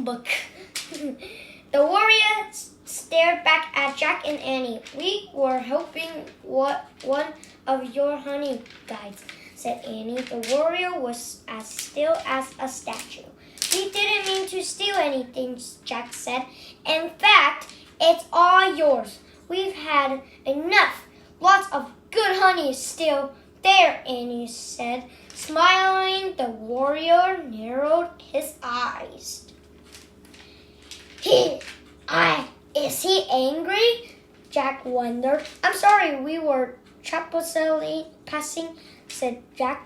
book. The warrior stared back at Jack and Annie. "We were hoping one of your honey guides," said Annie. The warrior was as still as a statue. "We didn't mean to steal anything," Jack said. "In fact, it's all yours. We've had enough. Lots of good honey still there," Annie said. Smiling, the warrior narrowed his eyes. Is he angry?" Jack wondered. "I'm sorry, we were trespassing," said Jack.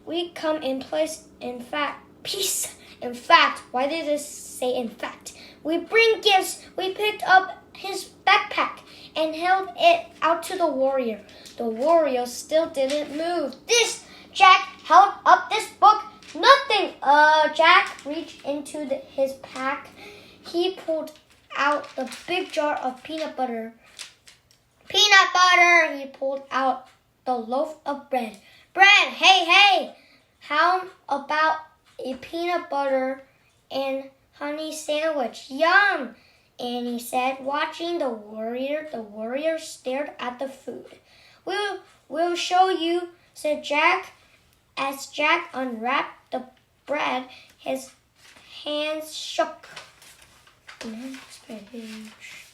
"We come in peace. In fact, why did it say in fact? We bring gifts." We picked up his backpack and held it out to the warrior. The warrior still didn't move. Jack held up this book. "Nothing." Jack reached into his pack. He pulled out the big jar of peanut butter. "Peanut butter!" He pulled out the loaf of bread. "Bread! Hey! How about a peanut butter and honey sandwich?" "Yum!" Annie said. Watching the warrior stared at the food. We'll show you," said Jack. As Jack unwrapped the bread, his hands shook. Next page.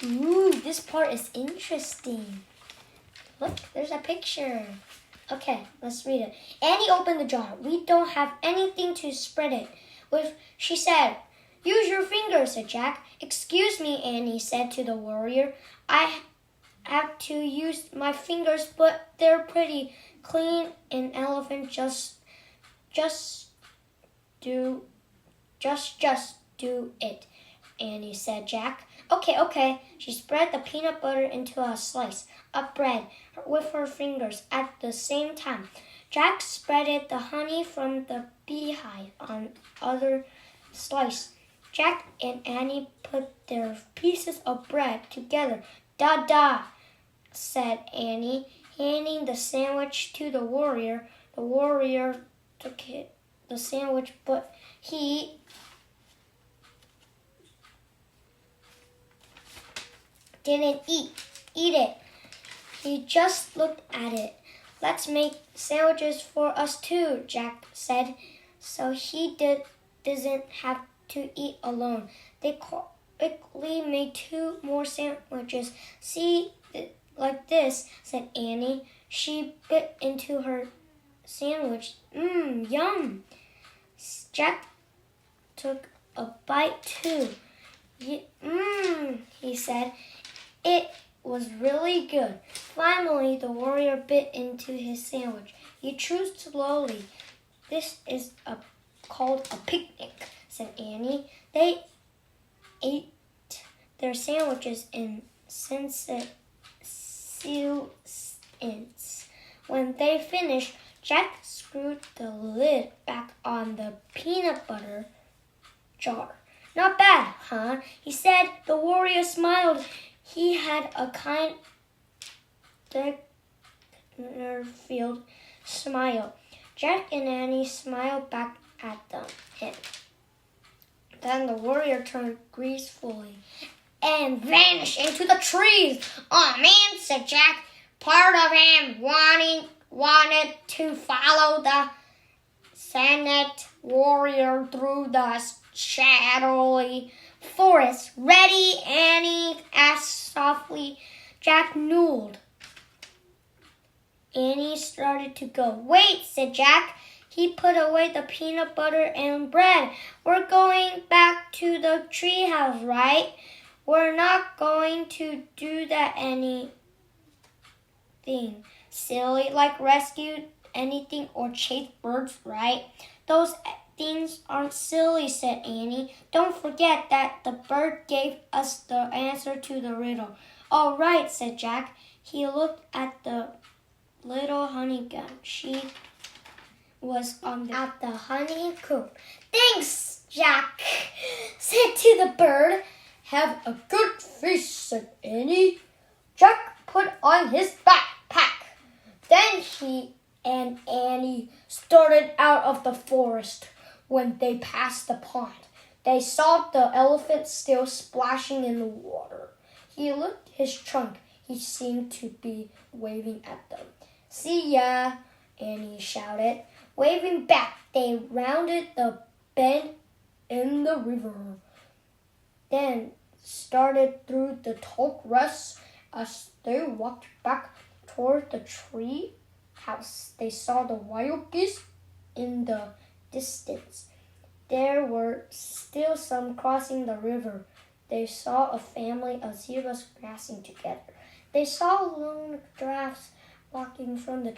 Ooh, this part is interesting. Look, there's a picture. Okay, let's read it. Annie opened the jar. "We don't have anything to spread it with," she said. "Use your fingers," said Jack. "Excuse me," Annie said to the warrior. "I have to use my fingers, but they're pretty clean. An elephant just do it," Annie said. Jack. Okay. She spread the peanut butter into a slice of bread with her fingers at the same time. Jack spreaded the honey from the beehive on the other slice. Jack and Annie put their pieces of bread together. "Da," said Annie, handing the sandwich to the warrior. The warrior took the sandwich, but he didn't eat it. He just looked at it. "Let's make sandwiches for us too," Jack said, so he doesn't have to eat alone. They quickly made 2 more sandwiches. "See, like this," said Annie. She bit into her sandwich. Yum." Jack took a bite too. He said. It was really good. Finally, the warrior bit into his sandwich. He chewed slowly. "This is called a picnic," said Annie. They ate their sandwiches in silence. When they finished, Jack screwed the lid back on the peanut butter jar. "Not bad, huh?" he said. The warrior smiled. He had a kind, filled smile. Jack and Annie smiled back at him. Then the warrior turned gracefully and vanished into the trees. "Oh man," said Jack. Part of him wanted to follow the silent warrior through the shadowy forest. "Ready?" Annie asked softly. Jack nodded. Annie started to go. "Wait," said Jack. He put away the peanut butter and bread. "We're going back to the treehouse, right? We're not going to do that anything silly like rescue anything or chase birds, right?" "Those things aren't silly," said Annie. "Don't forget that the bird gave us the answer to the riddle." "All right," said Jack. He looked at the little honey gun. She was at the honey coop. "Thanks, Jack," said to the bird. "Have a good feast," said Annie. Jack put on his backpack. Then he and Annie started out of the forest. When they passed the pond, they saw the elephant still splashing in the water. He looked at his trunk. He seemed to be waving at them. "See ya," Annie shouted. Waving back, they rounded the bend in the river, then started through the tall grass. As they walked back toward the tree house, they saw the wild geese in the distance. There were still some crossing the river. They saw a family of zebras grassing together. They saw lone giraffes walking from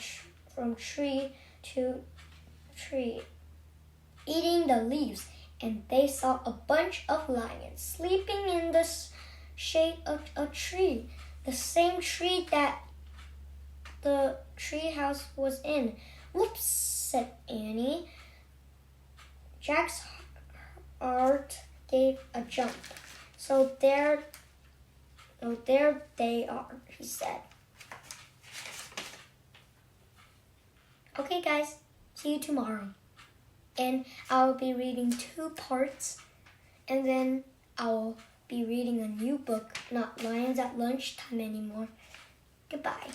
tree to tree, eating the leaves, and they saw a bunch of lions sleeping in the shade of a tree, the same tree that the tree house was in. "Whoops," said Annie. Jack's heart gave a jump. So there they are," he said. Okay, guys, see you tomorrow. And I'll be reading 2 parts, and then I'll be reading a new book, not Lions at Lunchtime anymore. Goodbye.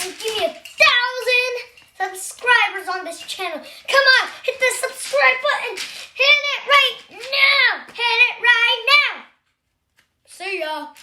And give me 1,000 subscribers on this channel. Come on, hit the subscribe button. Hit it right now. Hit it right now. See ya.